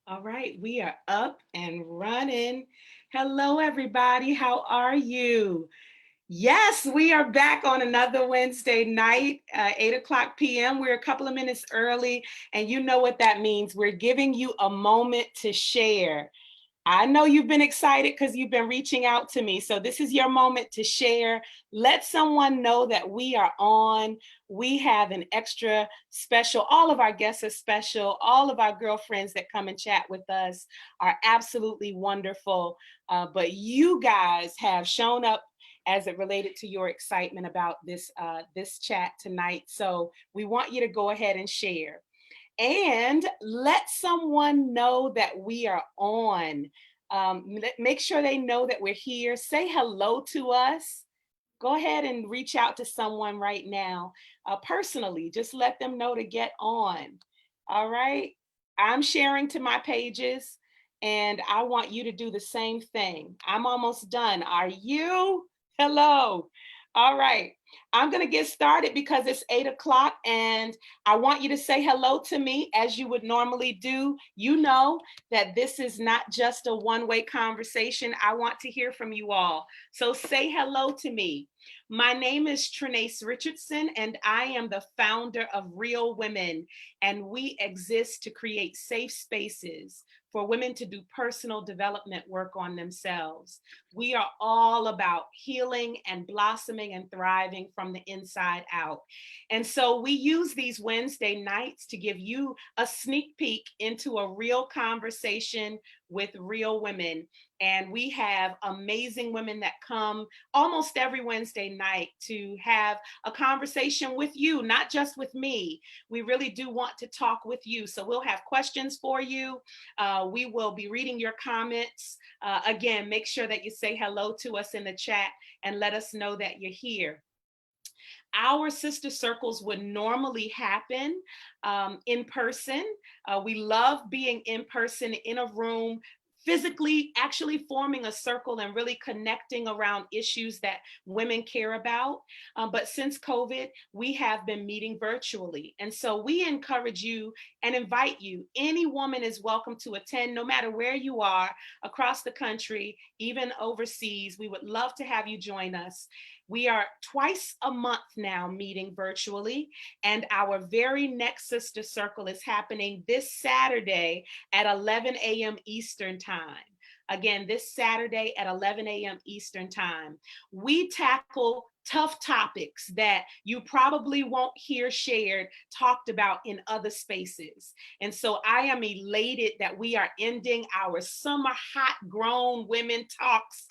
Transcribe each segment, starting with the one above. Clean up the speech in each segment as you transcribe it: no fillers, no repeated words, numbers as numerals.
All right, we are up and running. Hello, everybody. How are you? Yes, we are back on another Wednesday night, 8 o'clock p.m. We're a couple of minutes early, and you know what that means. We're giving you a moment to share. I know you've been excited because you've been reaching out to me. So this is your moment to share. Let someone know that we are on. We have an extra special. All of our guests are special. All of our girlfriends that come and chat with us are absolutely wonderful. But you guys have shown up as it related to your excitement about this chat tonight. So we want you to go ahead and share and let someone know that we are on. Make sure they know that we're here. Say hello to us. Go ahead and reach out to someone right now personally. Just let them know to get on. All right. I'm sharing to my pages and I want you to do the same thing. I'm almost done. Are you? Hello. All right. I'm going to get started because it's 8 o'clock and I want you to say hello to me as you would normally do. You know that this is not just a one-way conversation. I want to hear from you all. So say hello to me. My name is Trinace Richardson, and I am the founder of Real Women, and we exist to create safe spaces for women to do personal development work on themselves. We are all about healing and blossoming and thriving from the inside out. And so we use these Wednesday nights to give you a sneak peek into a real conversation with real women. And we have amazing women that come almost every Wednesday night to have a conversation with you, not just with me. We really do want to talk with you. So we'll have questions for you. We will be reading your comments. Again, make sure that you say hello to us in the chat and let us know that you're here. Our sister circles would normally happen in person. We love being in person in a room, physically actually forming a circle and really connecting around issues that women care about. But since COVID, we have been meeting virtually. And so we encourage you and invite you. Any woman is welcome to attend, no matter where you are across the country, even overseas. We would love to have you join us. We are twice a month now meeting virtually, and our very next sister circle is happening this Saturday at 11 a.m. Eastern Time. Again, this Saturday at 11 a.m. Eastern Time. We tackle tough topics that you probably won't hear shared, talked about in other spaces. And so I am elated that we are ending our summer hot grown women talks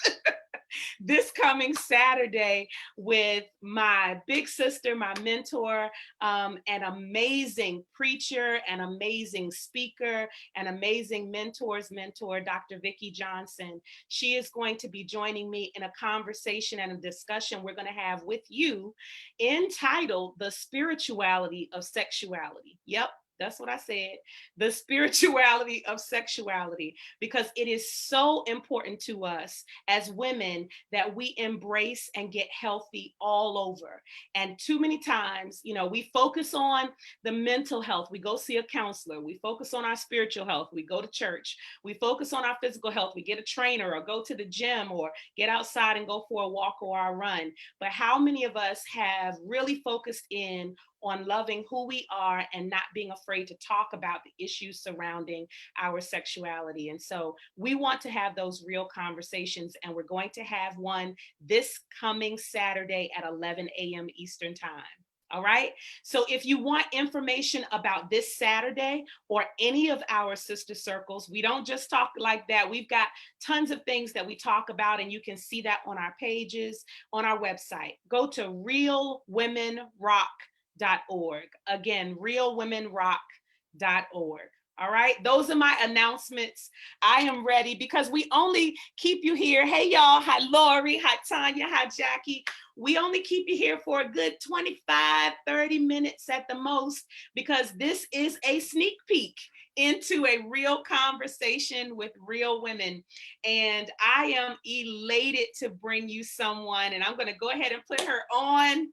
this coming Saturday with my big sister, my mentor, an amazing preacher, an amazing speaker, an amazing mentor's mentor, Dr. Vicki Johnson. She is going to be joining me in a conversation and a discussion we're going to have with you entitled The Spirituality of Sexuality. Yep. That's what I said. The spirituality of sexuality, because it is so important to us as women that we embrace and get healthy all over. And too many times, we focus on the mental health. We go see a counselor. We focus on our spiritual health. We go to church. We focus on our physical health. We get a trainer or go to the gym or get outside and go for a walk or a run. But how many of us have really focused in on loving who we are and not being afraid to talk about the issues surrounding our sexuality? And so we want to have those real conversations, and we're going to have one this coming Saturday at 11 a.m. Eastern Time. All right. So if you want information about this Saturday or any of our sister circles, we don't just talk like that. We've got tons of things that we talk about, and you can see that on our pages, on our website. Go to realwomenrock.org. Again, realwomenrock.org. All right, those are my announcements. I am ready because we only keep you here. Hey, y'all. Hi, Lori. Hi, Tanya. Hi, Jackie. We only keep you here for a good 25, 30 minutes at the most because this is a sneak peek into a real conversation with real women. And I am elated to bring you someone, and I'm going to go ahead and put her on.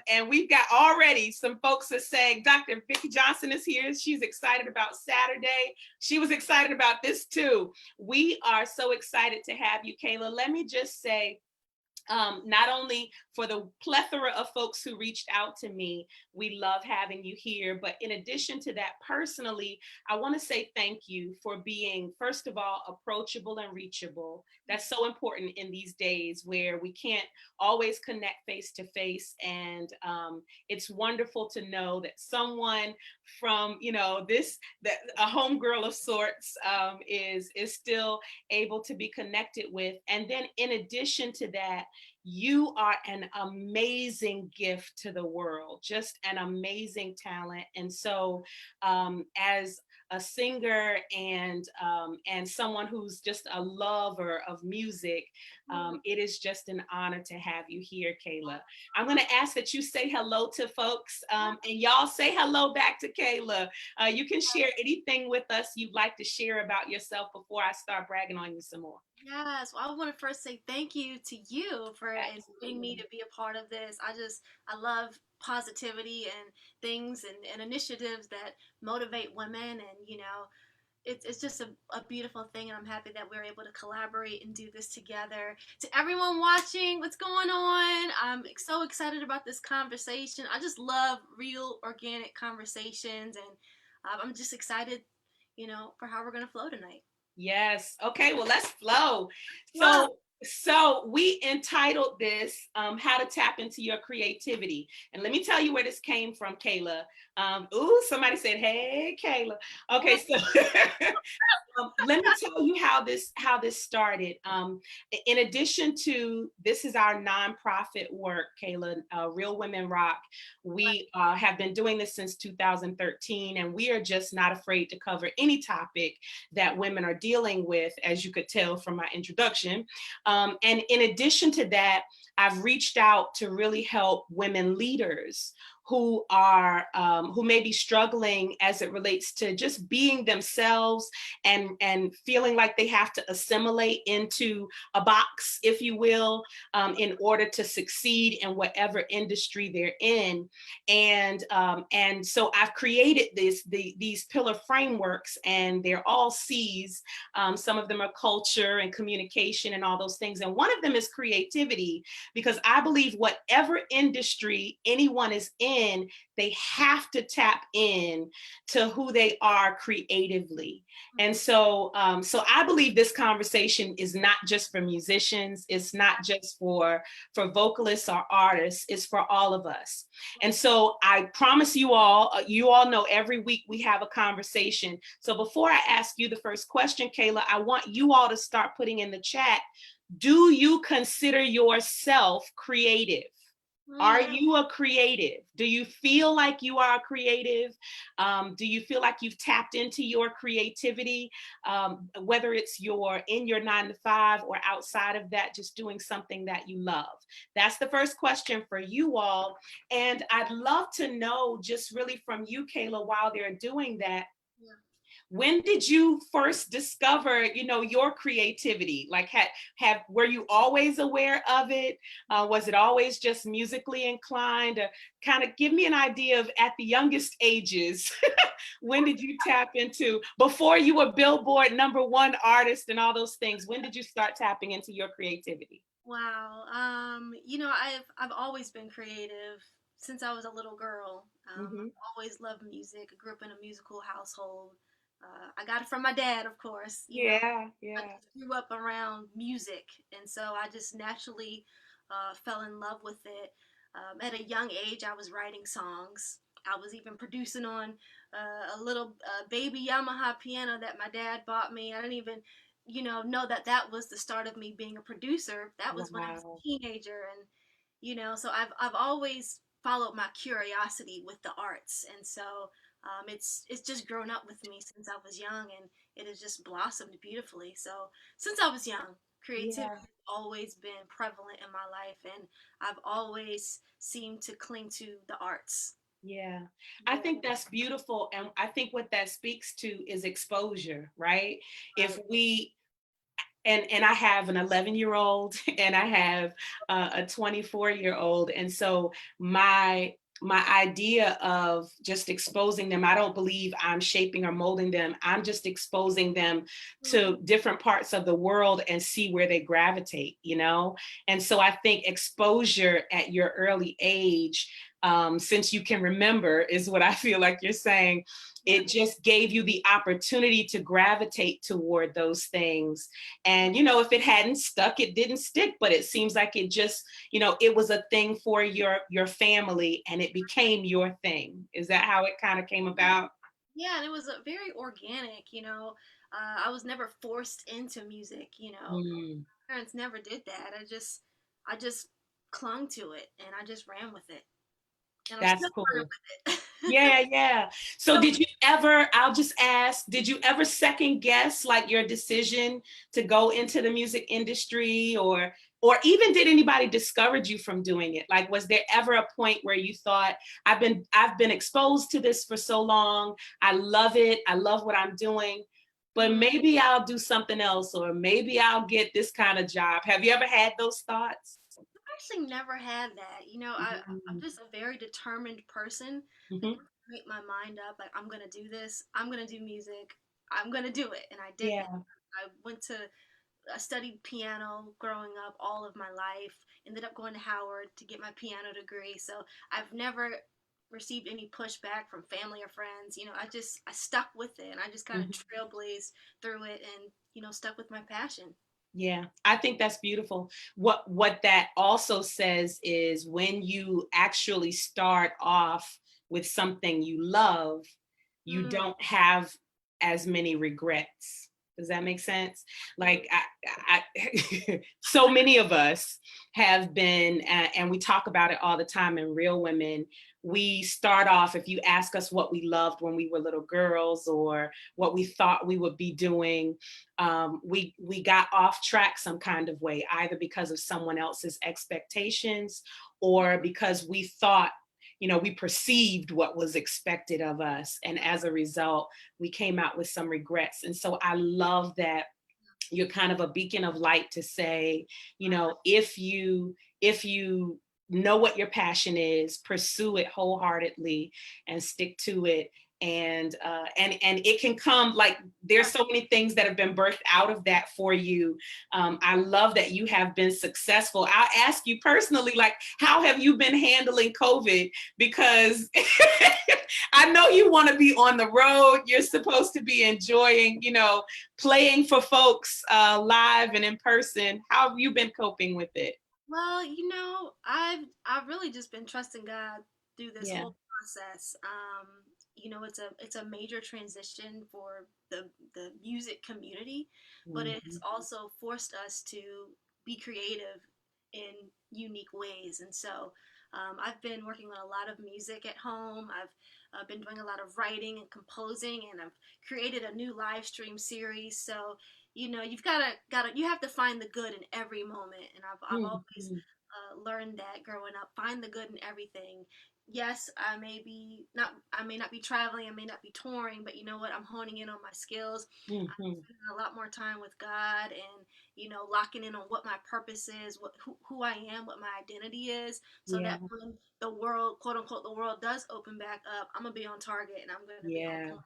And we've got already some folks that saying Dr. Vicki Johnson is here. She's excited about Saturday. She was excited about this too. We are so excited to have you, Kayla. Let me just say, not only for the plethora of folks who reached out to me, we love having you here. But in addition to that, personally, I want to say thank you for being, first of all, approachable and reachable. That's so important in these days where we can't always connect face to face. And it's wonderful to know that someone from, that a homegirl of sorts is still able to be connected with. And then in addition to that, you are an amazing gift to the world, just an amazing talent. And so, as a singer and someone who's just a lover of music, it is just an honor to have you here, Kayla. I'm going to ask that you say hello to folks, and y'all say hello back to Kayla. You can share anything with us you'd like to share about yourself before I start bragging on you some more. Yes, well, I want to first say thank you to you for inviting me Absolutely. to be a part of this. I love positivity and things and initiatives that motivate women. And, it's just a beautiful thing. And I'm happy that we're able to collaborate and do this together. To everyone watching, what's going on? I'm so excited about this conversation. I just love real organic conversations. And I'm just excited, for how we're going to flow tonight. Yes. Okay. Well, let's flow. Wow. So we entitled this "How to Tap into Your Creativity," and let me tell you where this came from, Kayla. Ooh, somebody said, "Hey, Kayla." Okay, so let me tell you how this started. In addition to this is our nonprofit work, Kayla, Real Women Rock. We have been doing this since 2013, and we are just not afraid to cover any topic that women are dealing with, as you could tell from my introduction. And in addition to that, I've reached out to really help women leaders who may be struggling as it relates to just being themselves and feeling like they have to assimilate into a box, if you will, in order to succeed in whatever industry they're in. And so I've created these pillar frameworks, and they're all C's. Some of them are culture and communication and all those things, and one of them is creativity, because I believe whatever industry anyone is in, they have to tap in to who they are creatively. And so I believe this conversation is not just for musicians. It's not just for vocalists or artists. It's for all of us. And so I promise you all know every week we have a conversation. So before I ask you the first question, Kayla, I want you all to start putting in the chat, do you consider yourself creative? Are Mm. you a creative? Do you feel like you are a creative? Do you feel like you've tapped into your creativity, whether it's in your 9 to 5 or outside of that, just doing something that you love? That's the first question for you all. And I'd love to know, just really from you, Kayla, while they're doing that, Yeah. when did you first discover your creativity? Like, have were you always aware of it? Was it always just musically inclined? Kind of give me an idea of, at the youngest ages, when did you tap into, before you were Billboard #1 artist and all those things, when did you start tapping into your creativity? Wow. I've always been creative since I was a little girl. Mm-hmm. I've always loved music. I grew up in a musical household. I got it from my dad, of course. Yeah, I yeah. just grew up around music, and so I just naturally fell in love with it. At a young age, I was writing songs. I was even producing on a little baby Yamaha piano that my dad bought me. I didn't even, know that that was the start of me being a producer. That was when I was a Wow. teenager, and so I've always followed my curiosity with the arts, and so It's just grown up with me since I was young, and it has just blossomed beautifully. So since I was young, creativity Yeah. has always been prevalent in my life, and I've always seemed to cling to the arts. Yeah, I Yeah, think that's beautiful. And I think what that speaks to is exposure, right? If right. we, and I have an 11-year-old and I have a 24-year-old, and so my idea of just exposing them, I don't believe I'm shaping or molding them. I'm just exposing them Mm, to different parts of the world and see where they gravitate, you know? And so I think exposure at your early age, since you can remember, is what I feel like you're saying. yeah. It just gave you the opportunity to gravitate toward those things. And, you know, if it hadn't stuck, it didn't stick, but it seems like it just, you know, it was a thing for your family and it became your thing. Is that how it kind of came about? Yeah, and it was a very organic, you know. I was never forced into music, you know. Mm, Parents never did that. I just clung to it and I just ran with it. And I'm that's still running cool. with it. Yeah, yeah. So So did you ever, I'll just ask, did you ever second guess like your decision to go into the music industry, or even did anybody discourage you from doing it? Like was there ever a point where you thought I've been exposed to this for so long. I love it. I love what I'm doing. But mm, maybe I'll do something else, or maybe I'll get this kind of job. Have you ever had those thoughts? I actually never had that. You know, I'm Mhm, just a very determined person. Like, mhm. once I make my mind up, like, I'm going to do this, I'm going to do music, I'm going to do it. And I did that. Yeah. I went to I studied piano growing up all of my life. Ended up going to Howard to get my piano degree. So I've never received any pushback from family or friends. You know, I stuck with it and I just kind of Mhm. trailblazed through it and stuck with my passion. Yeah, I think that's beautiful. What that also says is when you actually start off with something you love, you Mm, don't have as many regrets. Does that make sense? mm, Like so many of us have been, and we talk about it all the time in Real Women. We start off, if you ask us what we loved when we were little girls or what we thought we would be doing, we got off track some kind of way, either because of someone else's expectations or because we thought, you know, we perceived what was expected of us, and as a result we came out with some regrets. And so I love that you're kind of a beacon of light to say, you know, if you know what your passion is, pursue it wholeheartedly and stick to it. And it can come, like there's yeah. so many things that have been birthed out of that for you. I love that you have been successful. I'll ask you personally, like, how have you been handling COVID? Because I know you want to be on the road. You're supposed to be enjoying, you know, playing for folks live and in person. How have you been coping with it? Well, I've really just been trusting God through this Yeah. whole process. It's a major transition for the music community, but it's Mhm. also forced us to be creative in unique ways. And so I've been working on a lot of music at home. I've been doing a lot of writing and composing, and I've created a new live stream series. So you have to find the good in every moment, and I've always Mhm. learned that growing up. Find the good in everything. Yes, I may not be traveling, I may not be touring, but you know what? I'm honing in on my skills. I'm Mhm. spending a lot more time with God, and locking in on what my purpose is, who I am, what my identity is, so Yeah. that when the world, quote unquote, the world does open back up, I'm gonna be on target and I'm gonna be on Yeah. point.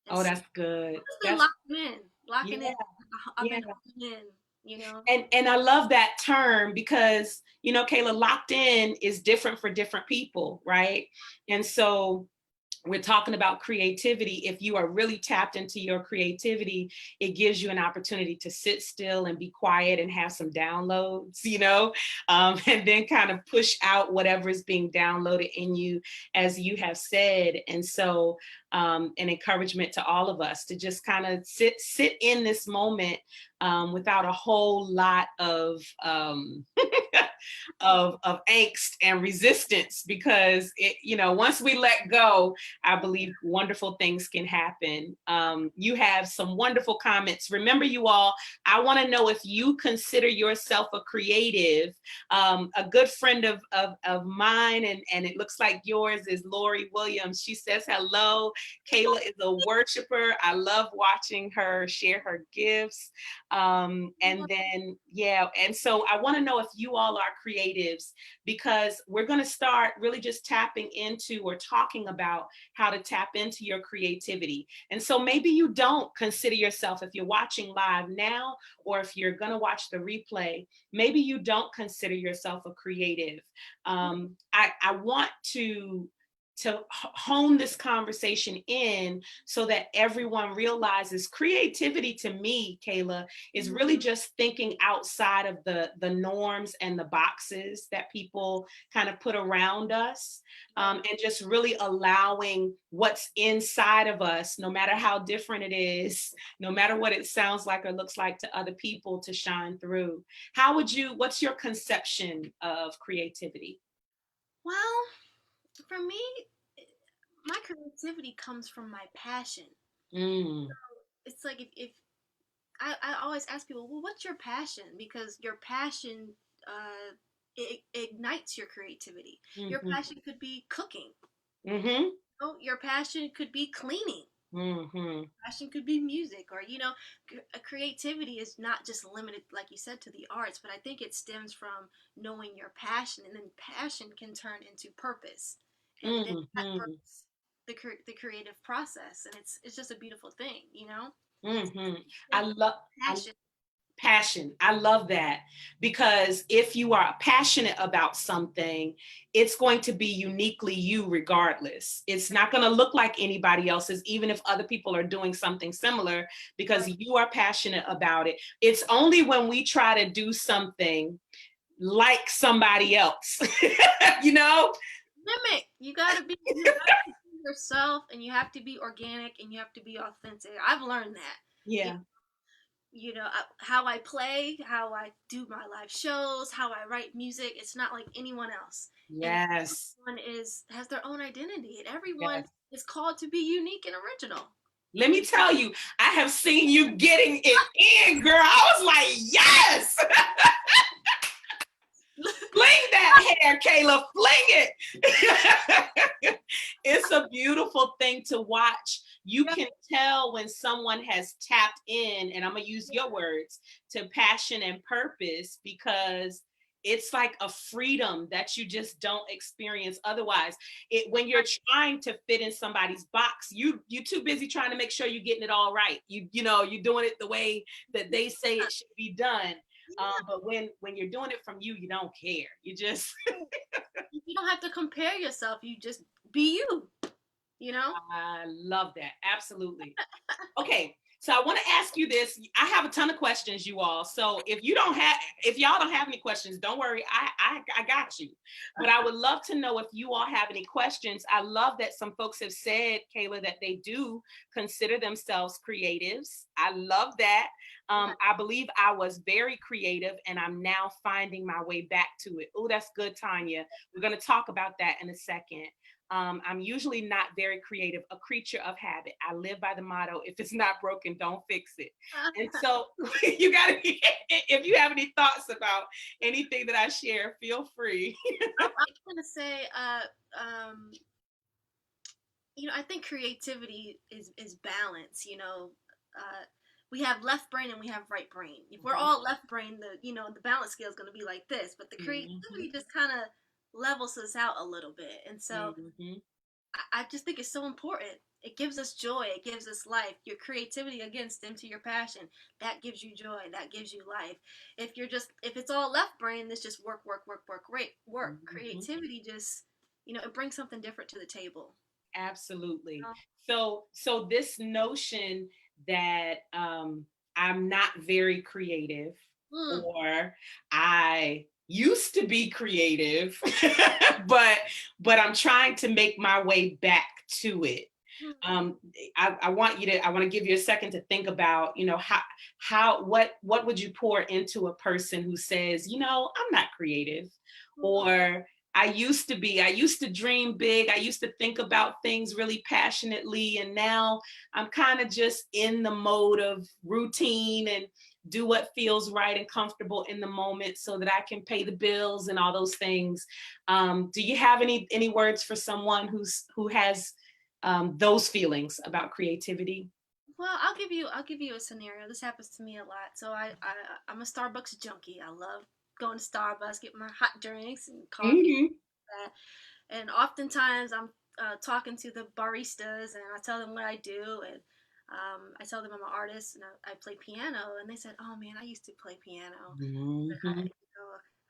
And Oh, so that's good. I've just been That's locking in. yeah. I've Yeah. been honing in, you know. And I love that term because, you know, Kayla, locked in is different for different people, right? And so we're talking about creativity. If you are really tapped into your creativity, it gives you an opportunity to sit still and be quiet and have some downloads, you know, and then kind of push out whatever is being downloaded in you, as you have said. And so, an encouragement to all of us to just kind of sit in this moment, without a whole lot of of angst and resistance, because once we let go, I believe wonderful things can happen. You have some wonderful comments. Remember, you all, I want to know if you consider yourself a creative. A good friend of mine, and it looks like yours is Lori Williams. She says hello. Kayla is a worshiper. I love watching her share her gifts. And then, yeah, and so I want to know if you all are creatives, because we're going to start really just tapping into or talking about how to tap into your creativity. And so maybe you don't consider yourself, if you're watching live now, or if you're going to watch the replay, maybe you don't consider yourself a creative. I want to hone this conversation in so that everyone realizes creativity, to me, Kayla, is really just thinking outside of the norms and the boxes that people kind of put around us, and just really allowing what's inside of us, no matter how different it is, no matter what it sounds like or looks like to other people, to shine through. What's your conception of creativity? Well, for me, my creativity comes from my passion. Mm, It's like if I always ask people, well, what's your passion? Because your passion it ignites your creativity. Your mhm, passion could be cooking. mhm, Oh, your passion could be cleaning. mhm, Passion could be music, or creativity is not just limited, like you said, to the arts, but I think it stems from knowing your passion, and then passion can turn into purpose, and then that mhm, births the creative process, and it's just a beautiful thing, mhm. I Think love passion. passion. I love that, because if you are passionate about something, it's going to be uniquely you regardless. It's not going to look like anybody else's, even if other people are doing something similar, because Right. you are passionate about it. It's only when we try to do something like somebody else, you know? Mimic. You gotta be yourself, and you have to be organic, and you have to be authentic. I've learned that. You Yeah. how I play, how I do my live shows, how I write music. It's not like anyone else, and Yes. everyone is has their own identity, and everyone Yes. is called to be unique and original. Let me tell you, I have seen you getting it in, girl. I was like, yes. Fling that hair, Kayla, fling it. It's a beautiful thing to watch. You Yeah, can tell when someone has tapped in, and I'm going to use your words, to passion and purpose, because it's like a freedom that you just don't experience otherwise. When you're trying to fit in somebody's box, you're too busy trying to make sure you're getting it all right. You're doing it the way that they say it should be done. But when you're doing it from you, you don't care. You just you don't have to compare yourself. You just be you. You know. I love that. Absolutely. Okay, so I want to ask you this. I have a ton of questions, you all. So if y'all don't have any questions, don't worry. I got you. But I would love to know if you all have any questions. I love that some folks have said, Kayla, that they do consider themselves creatives. I love that. Yeah. I believe I was very creative, and I'm now finding my way back to it. Oh, that's good, Tanya. We're going to talk about that in a second. I'm usually not very creative, a creature of habit. I live by the motto, if it's not broken, don't fix it. And so you got to, if you have any thoughts about anything that I share, feel free. I'm gonna say, um, I think creativity is balance. We have left brain and we have right brain. If we're all left brain, the balance scale is going to be like this, but the Mm-hmm, creativity just kind of levels us out a little bit. And so mm-hmm, I just think it's so important. It gives us joy. It gives us life. Your creativity again stems to your passion. That gives you joy. That gives you life. If it's all left brain, it's just work, work, work, work, great work. mm-hmm. Creativity just, it brings something different to the table. Absolutely. So this notion that I'm not very creative, Mm, or I used to be creative, but I'm trying to make my way back to it. mm, Um, I want to give you a second to think about, what would you pour into a person who says, I'm not creative? or I used to dream big. I used to think about things really passionately. And now I'm kind of just in the mode of routine and do what feels right and comfortable in the moment so that I can pay the bills and all those things. Do you have any words for someone who has those feelings about creativity? Well, I'll give you a scenario. This happens to me a lot. So I'm a Starbucks junkie. I love going to Starbucks, get my hot drinks and coffee, Hmm. that. And oftentimes I'm talking to the baristas and I tell them what I do, and I tell them I'm an artist and I play piano, and they said, "Oh man, I used to play piano, but Hmm.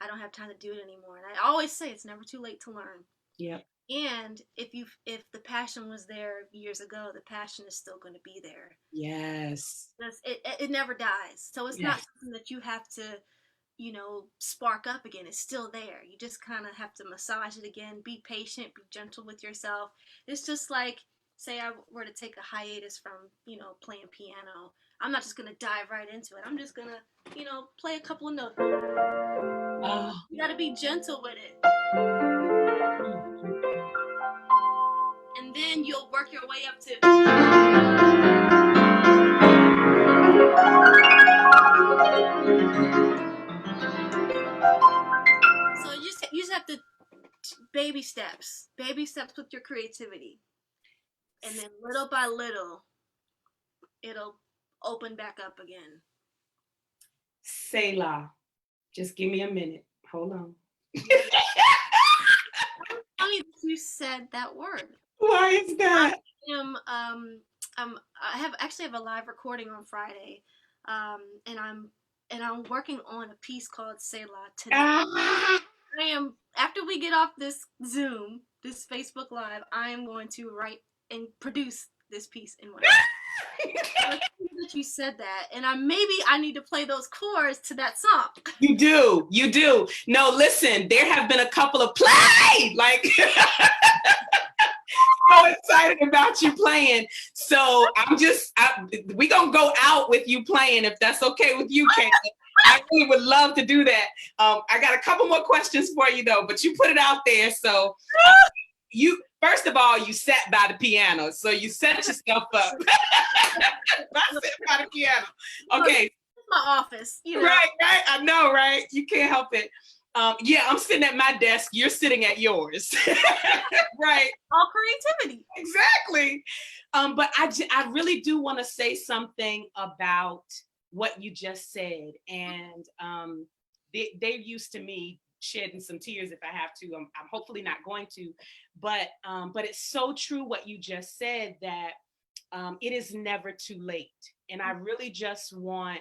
I don't have time to do it anymore." And I always say it's never too late to learn. Yep. And if the passion was there years ago, the passion is still going to be there. Yes. It never dies. So it's not Yes. something that you have to, spark up again. It's still there. You just kind of have to massage it again. Be patient, be gentle with yourself. It's just like, say I were to take a hiatus from, playing piano. I'm not just going to dive right into it. I'm just going to, play a couple of notes. Oh. You got to be gentle with it. And then you'll work your way up to. So you just have to baby steps with your creativity, and then little by little, it'll open back up again. Selah. Just give me a minute. Hold on. Yeah, funny that you said that word. Why is I that? am I have actually have a live recording on Friday, and I'm working on a piece called Selah tonight. Ah, I am After we get off this Zoom, this Facebook Live, I am going to write and produce this piece in one. That you said that, and I need to play those chords to that song. you do. You do. No, listen, there have been a couple of play. Like, so excited about you playing. So we gonna go out with you playing if that's okay with you, Kayla. I really would love to do that. I got a couple more questions for you though, but you put it out there. So you first of all, you sat by the piano, so you set yourself up. I sit by the piano. Okay. My office, Right, right. I know, right? You can't help it. Yeah, I'm sitting at my desk. You're sitting at yours. Right. All creativity. Exactly. But I really do want to say something about what you just said. And they're used to me shedding some tears if I have to. I'm hopefully not going to. But it's so true what you just said, that it is never too late. And I really just want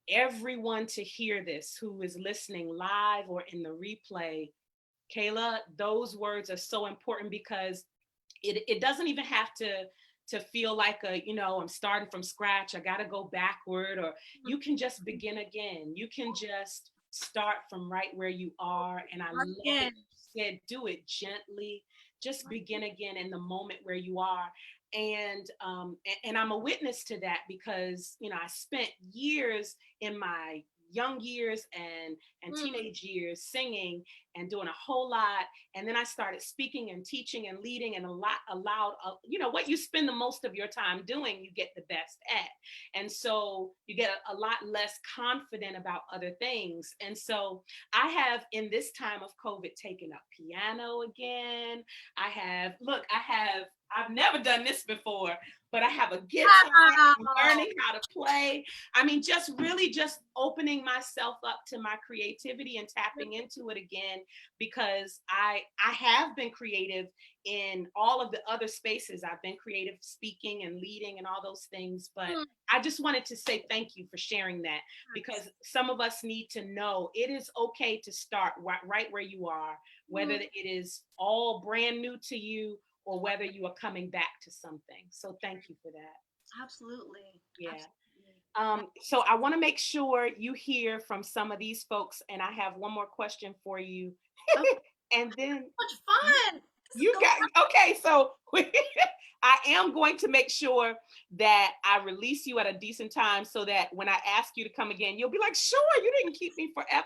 everyone to hear this who is listening live or in the replay. Kayla, those words are so important because it doesn't even have to feel like I'm starting from scratch. I got to go backward, or you can just begin again. You can just start from right where you are. And I love that you said, do it gently. Just begin again in the moment where you are. And I'm a witness to that because I spent years in my young years and teenage years singing and doing a whole lot, and then I started speaking and teaching and leading, and allowed what you spend the most of your time doing, you get the best at. And so you get a lot less confident about other things. And so I have, in this time of COVID, taken up piano again. I've never done this before, but I have a guitar. I'm learning how to play. I mean, just really just opening myself up to my creativity and tapping into it again, because I have been creative in all of the other spaces. I've been creative speaking and leading and all those things, but I just wanted to say thank you for sharing that, because some of us need to know it is okay to start right where you are, whether it is all brand new to you or whether you are coming back to something. So thank you for that. Absolutely. Yeah. Absolutely. So I want to make sure you hear from some of these folks, and I have one more question for you. Okay. And then Much fun. you got, okay, so I am going to make sure that I release you at a decent time so that when I ask you to come again, you'll be like, sure, you didn't keep me forever.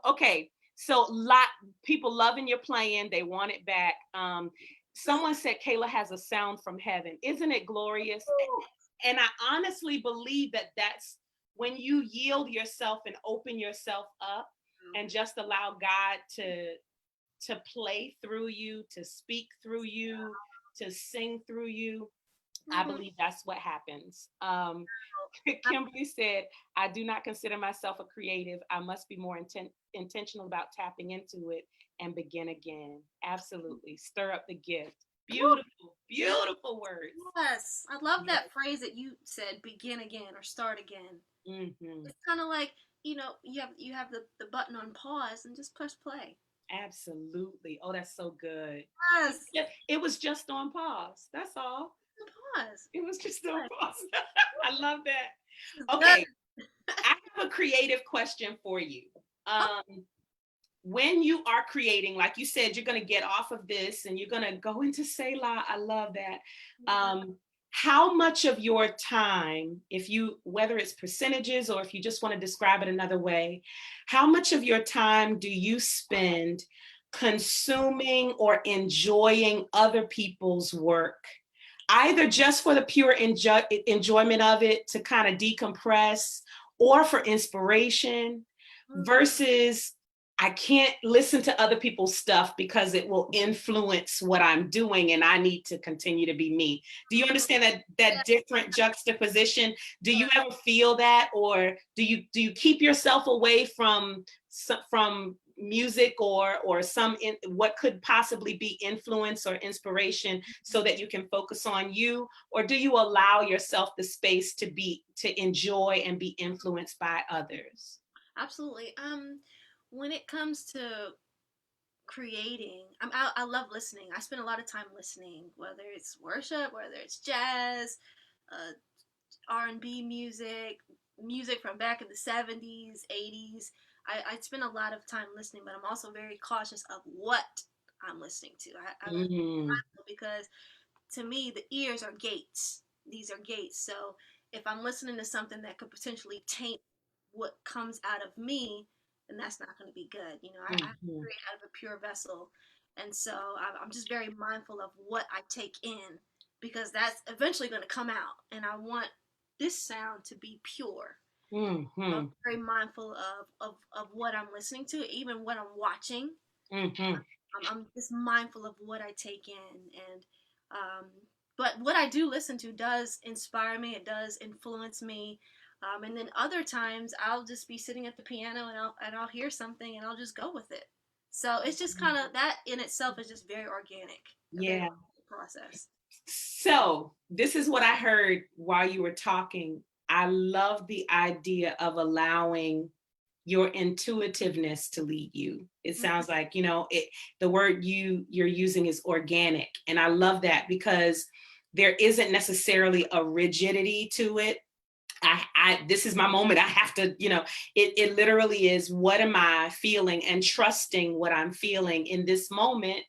Okay, so lot people loving your playing, they want it back. Someone said Kayla has a sound from heaven. Isn't it glorious? And I honestly believe that that's when you yield yourself and open yourself up and just allow God to play through you, to speak through you, to sing through you. I Mm-hmm. believe that's what happens. Kimberly said, I do not consider myself a creative. I must be more intentional about tapping into it and begin again. Absolutely. Stir up the gift. Beautiful, beautiful words. Yes, I love Yes. that phrase that you said, begin again or start again. Hmm. It's kind of like, you have the button on pause and just press play. Absolutely. Oh, that's so good. Yes, It was just on pause. That's all. pause. It was just on Play. pause. I love This is that. good. Okay. I have a creative question for you. Oh, When you are creating, like you said, you're going to get off of this and you're going to go into Selah. I love that. yeah. How much of your time, if you, whether it's percentages or if you just want to describe it another way, how much of your time do you spend consuming or enjoying other people's work? Either just for the pure enjoyment of it to kind of decompress or for inspiration Mm, versus I can't listen to other people's stuff because it will influence what I'm doing and I need to continue to be me. Do you mm, understand that yeah, different juxtaposition? Do you yeah. ever feel that, or do you keep yourself away from music or what could possibly be influence or inspiration so that you can focus on you, or do you allow yourself the space to enjoy and be influenced by others? Absolutely. When it comes to creating, I love listening. I spend a lot of time listening, whether it's worship, whether it's jazz, uh, R&B music, music from back in the 70s, 80s. I spend a lot of time listening, but I'm also very cautious of what I'm listening to. I'm Mm, mindful because to me, the ears are gates. These are gates. So if I'm listening to something that could potentially taint what comes out of me, then that's not going to be good. I mhm, create out of a pure vessel. And so I'm just very mindful of what I take in because that's eventually going to come out. And I want this sound to be pure. I'm mhm, very mindful of what I'm listening to, even what I'm watching. mhm, I'm just mindful of what I take in, and um, but what I do listen to does inspire me. It does influence me, and then other times I'll just be sitting at the piano and I'll hear something and I'll just go with it. So it's just kind of that in itself is just very organic, a very yeah. organic process. So this is what I heard while you were talking. I love the idea of allowing your intuitiveness to lead you. It Mm-hmm. sounds like, the word you're using is organic. And I love that because there isn't necessarily a rigidity to it. This is my moment. I have to, it literally is, what am I feeling, and trusting what I'm feeling in this moment.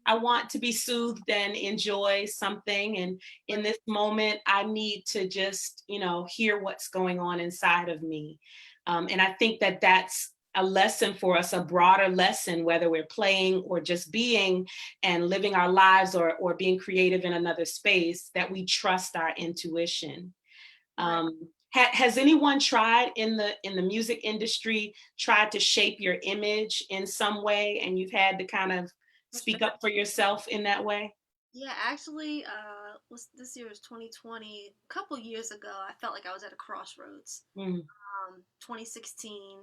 I want to be soothed and enjoy something. And in Right. this moment, I need to just, hear what's going on inside of me. And I think that that's a lesson for us, a broader lesson, whether we're playing or just being and living our lives, or being creative in another space, that we trust our intuition. Right. Has anyone tried in the music industry tried to shape your image in some way, and you've had to kind of Most speak up for yourself in that way? Yeah, actually, was this year was 2020. A couple years ago, I felt like I was at a crossroads. Mm-hmm. 2016,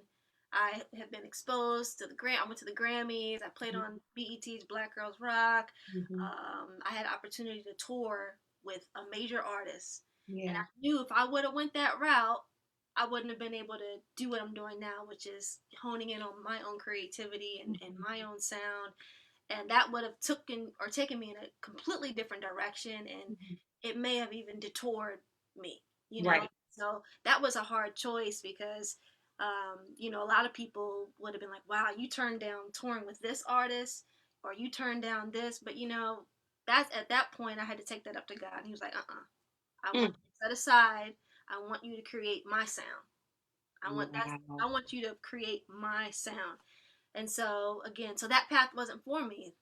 I have been exposed to the I went to the Grammys. I played on BET's Black Girls Rock. Mm-hmm. I had opportunity to tour with a major artist, and Yeah. I knew if I would have went that route, I wouldn't have been able to do what I'm doing now, which is honing in on my own creativity and Mm-hmm. my own sound, and that would have taken me in a completely different direction, and it may have even detoured me, Right. so that was a hard choice because a lot of people would have been like, wow, you turned down touring with this artist, or you turned down this, but that's at that point I had to take that up to God, and he was like, I want Mm. you to set aside, I want you to create my sound. Wow. I want you to create my sound. And so again, so that path wasn't for me.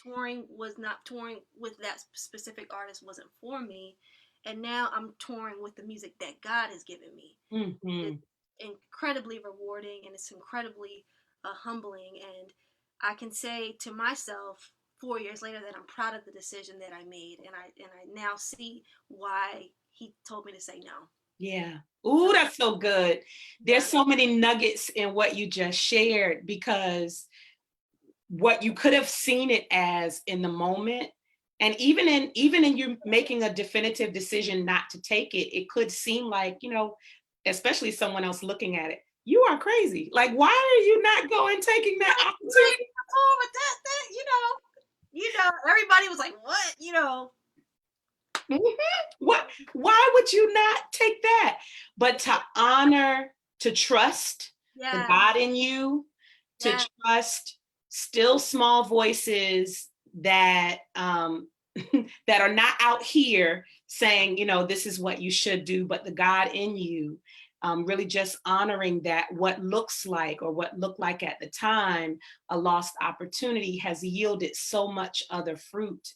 Touring with that specific artist wasn't for me. And now I'm touring with the music that God has given me. It's Hmm. incredibly rewarding and it's incredibly humbling. And I can say to myself 4 years later that I'm proud of the decision that I made, and I now see why He told me to say no. Yeah. So Ooh, that's so good. There's yeah, so many nuggets in what you just shared because what you could have seen it as in the moment, and even in you making a definitive decision not to take it, it could seem like, especially someone else looking at it, you are crazy. Like, why are you not going taking that right. opportunity? Oh, but everybody was like, "What?" Mhm. What? Why would you not take that? But to honor, to trust the Yeah, God in you, to yeah, trust still small voices that that are not out here saying, this is what you should do, but the God in you, really just honoring that what looks like or what looked like at the time a lost opportunity has yielded so much other fruit.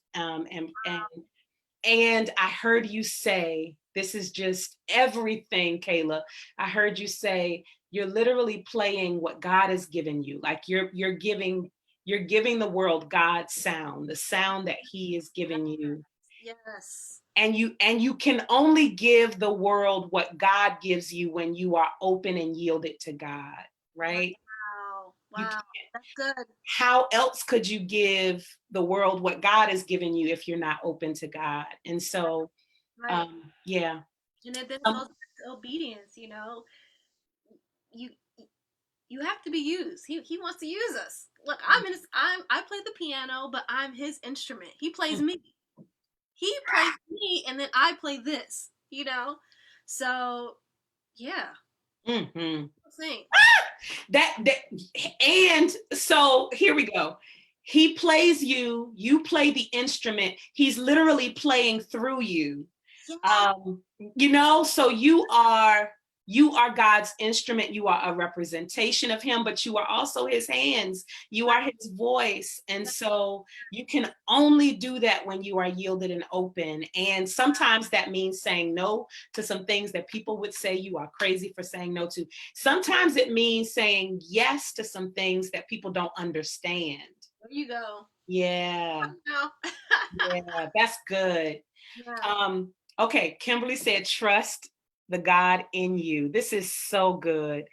And I heard you say, this is just everything, Kayla. I heard you say you're literally playing what God has given you. Like you're giving the world God's sound, the sound that He has given you. yes. And you can only give the world what God gives you when you are open and yielded to God, right? Wow, You wow, that's good. How else could you give the world what God has given you if you're not open to God? And so Right, yeah. and then it Um, goes back to obedience. You you have to be used. He wants to use us. Look, I play the piano, but I'm his instrument. He plays me. He plays me, and then I play this. So yeah, mhm. thing. that and so here we go. He plays you, you play the instrument. He's literally playing through you. Yeah, um so you are God's instrument. You are a representation of Him, but you are also His hands. You are His voice. And so you can only do that when you are yielded and open. And sometimes that means saying no to some things that people would say you are crazy for saying no to. Sometimes it means saying yes to some things that people don't understand. there you go. Yeah, No. yeah, that's good. Yeah. Okay, Kimberly said, trust the God in you. This is so good.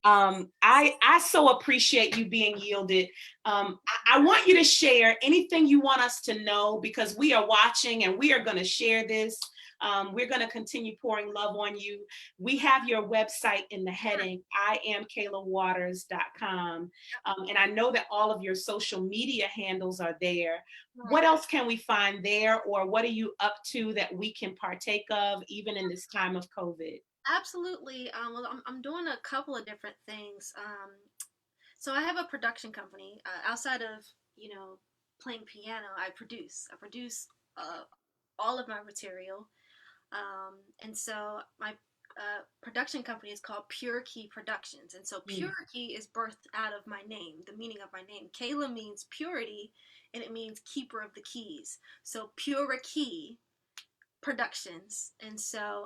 I so appreciate you being yielded. I want you to share anything you want us to know, because we are watching and we are going to share this. We're going to continue pouring love on you. We have your website in the heading, IamKaylaWaters.com. And I know that all of your social media handles are there. What Right. else can we find there, or what are you up to that we can partake of even in this time of COVID? Absolutely. Well, I'm doing a couple of different things. So I have a production company. Outside of playing piano, I produce uh, all of my material. And so my production company is called Pure Key Productions. And so Pure Mm, Key is birthed out of my name, the meaning of my name. Kayla means purity, and it means keeper of the keys. So Pure Key Productions. And so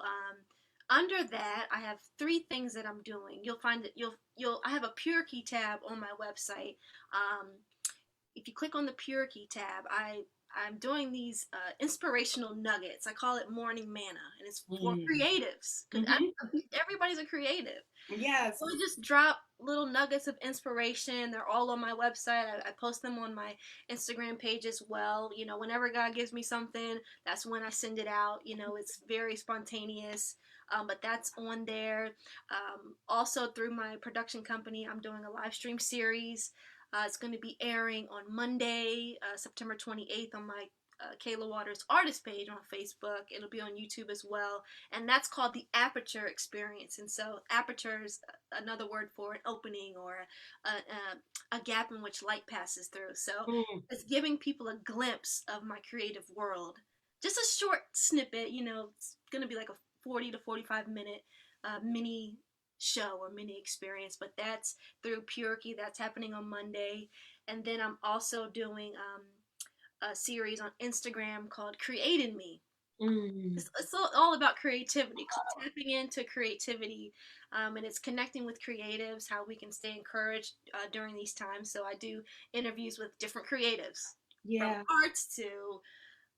under that, I have three things that I'm doing. You'll find that I have a Pure Key tab on my website. Um, if you click on the Pure Key tab, I'm doing these inspirational nuggets. I call it morning manna, and it's for mm, creatives because mhm. everybody's a creative. Yes. So I just drop little nuggets of inspiration. They're all on my website. I post them on my Instagram page as well. Whenever God gives me something, that's when I send it out. It's very spontaneous. But that's on there. Also, through my production company, I'm doing a live stream series. It's going to be airing on Monday, September 28th, on my Kayla Waters artist page on Facebook. It'll be on YouTube as well, and that's called the aperture experience. And so aperture is another word for an opening or a gap in which light passes through. So Mm, it's giving people a glimpse of my creative world. Just a short snippet. It's going to be like a 40 to 45 minute mini show or mini experience, but that's through Purity. That's happening on Monday. And then I'm also doing a series on Instagram called Creating Me. Mm, It's all about creativity, tapping into creativity, and it's connecting with creatives, how we can stay encouraged during these times. So I do interviews with different creatives, from yeah, arts to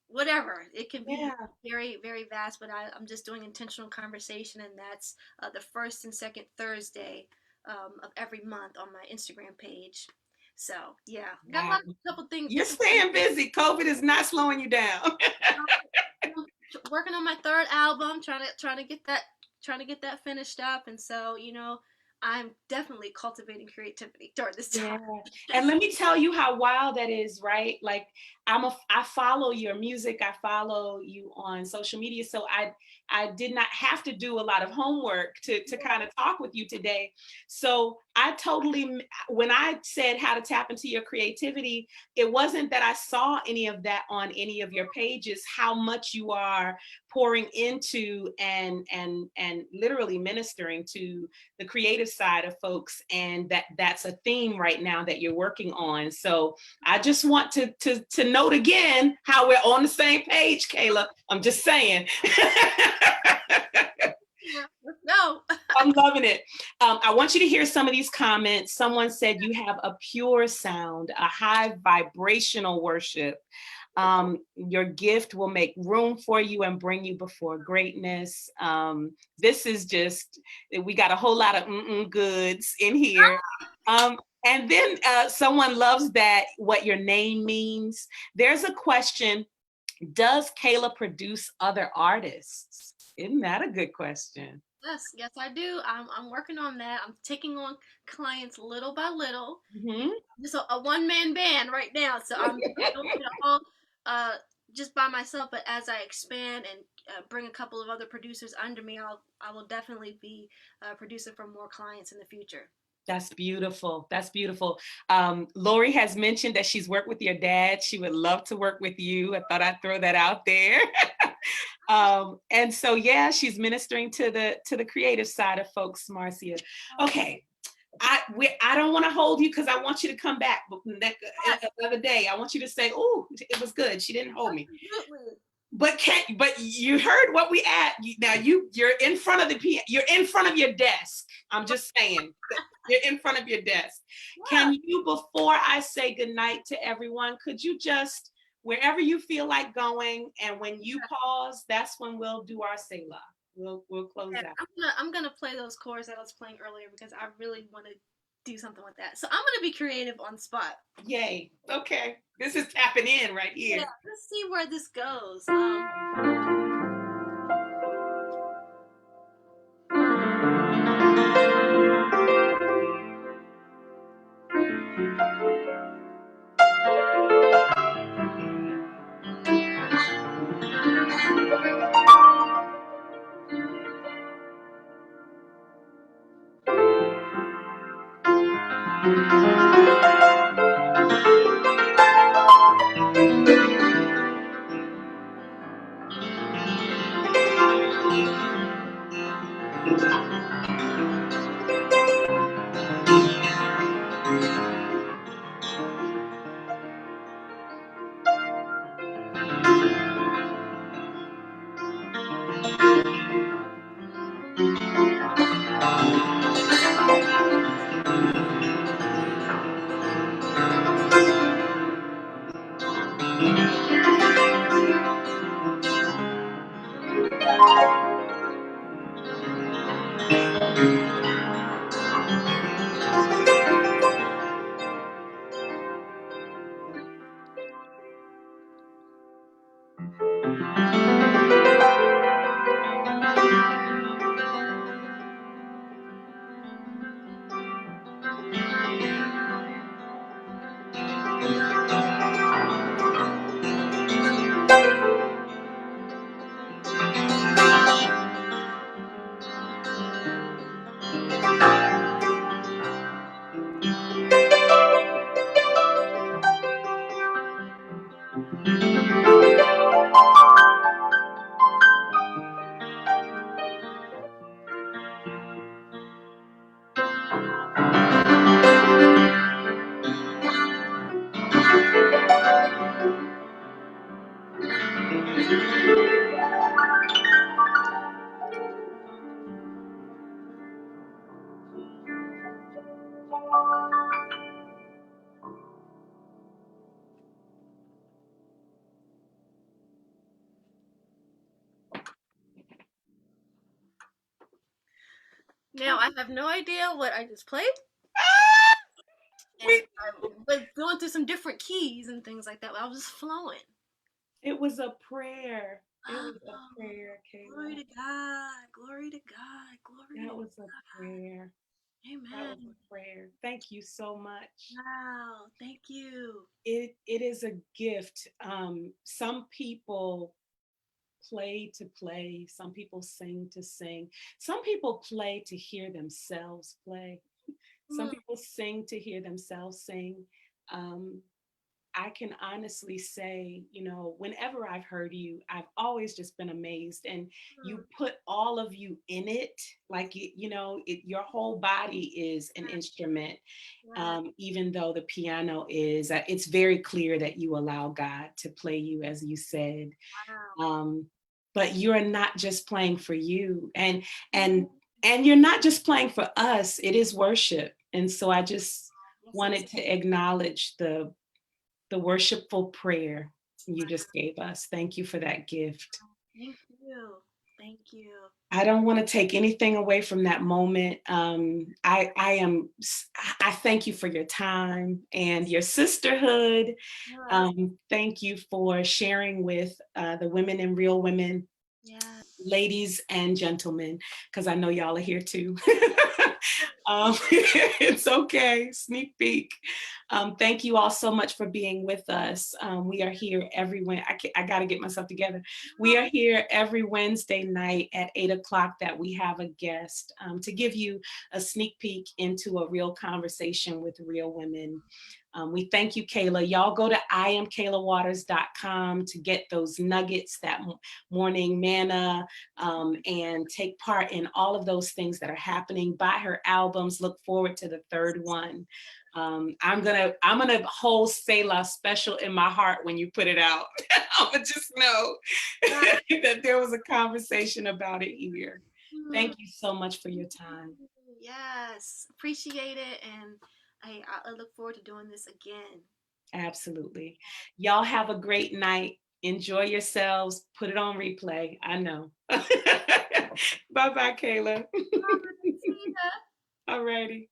whatever. It can be yeah. very, very vast, but I'm just doing intentional conversation, and that's the first and second Thursday of every month on my Instagram page. So yeah, got a Wow. lot of couple things, You're different things. staying busy. COVID is not slowing you down. Working on my third album, trying to get that finished up, and so I'm definitely cultivating creativity during this Yeah. time. And let me tell you how wild that is, right? Like I follow your music, I follow you on social media. So I did not have to do a lot of homework to kind of talk with you today. So I totally, when I said how to tap into your creativity, it wasn't that I saw any of that on any of your pages, how much you are pouring into and literally ministering to the creative side of folks, and that's a theme right now that you're working on. So I just want to note again how we're on the same page, Kayla. I'm just saying. Yeah, let's go. I'm loving it. I want you to hear some of these comments. Someone said you have a pure sound, a high vibrational worship. Your gift will make room for you and bring you before greatness. This is just, we got a whole lot of goods in here. And then someone loves that, what your name means. There's a question: does Kayla produce other artists? Isn't that a good question? Yes, yes, I do. I'm working on that. I'm taking on clients little by little. Mm-hmm. Just a one man band right now, so I'm doing it all uh, just by myself. But as I expand and bring a couple of other producers under me, I will definitely be producing for more clients in the future. That's beautiful. That's beautiful. Lori has mentioned that she's worked with your dad. She would love to work with you. I thought I'd throw that out there. And so, yeah, she's ministering to the creative side of folks, Marcia. Okay, I don't want to hold you because I want you to come back Yes, another day. I want you to say, "Oh, it was good. She didn't hold me." absolutely. But you heard what we at. Now you're in front of you're in front of your desk. I'm just saying. You're in front of your desk. Yeah. Can you, before I say goodnight to everyone, could you just, wherever you feel like going, and when you pause, that's when we'll do our Selah. We'll close Yeah, out. I'm gonna play those chords that I was playing earlier because I really want to do something with that. So I'm gonna be creative on the spot. Yay. Okay. This is tapping in right Yeah, here. let's see where this goes. Now I have no idea what I just played, Ah, and we, I was going through some different keys and things like that. I was just flowing. it was a prayer. It was a Oh, prayer, glory Kayla. to God, glory to God, glory to That was a God. prayer. That was Amen. a prayer. Thank you so much. Wow, thank you. It is a gift. Some people play to play. Some people sing to sing. Some people play to hear themselves play. Some Mm, people sing to hear themselves sing. Um, I can honestly say, whenever I've heard you, I've always just been amazed. And you mm, put all of you in it, like, your whole body is an instrument. yeah, Even though the piano is, it's very clear that you allow God to play you, as you said. wow. um, but you're not just playing for you, and Mm, and and you're not just playing for us. It is worship, and so I just yes, it is. wanted to acknowledge the worshipful prayer you Wow, just gave us. Thank you for that gift. thank you. Thank you. I don't want to take anything away from that moment. I thank you for your time and your sisterhood. Yes, Thank you for sharing with the Women and Real Women, yes. ladies and gentlemen, because I know y'all are here too. It's okay, sneak peek. Thank you all so much for being with us. We are here every I got to get myself together. We are here every Wednesday night at 8 o'clock that we have a guest to give you a sneak peek into a real conversation with real women. We thank you, Kayla. Y'all go to IamKaylaWaters.com to get those nuggets, that morning manna, and take part in all of those things that are happening. Buy her albums. Look forward to the third one. I'm gonna hold Selah special in my heart when you put it out. I'm gonna just know Wow. that there was a conversation about it here. Mm, Thank you so much for your time. yes, appreciate it, and I look forward to doing this again. Absolutely. Y'all have a great night. Enjoy yourselves. Put it on replay. I know. Bye bye, Kayla. Bye. See ya. All righty.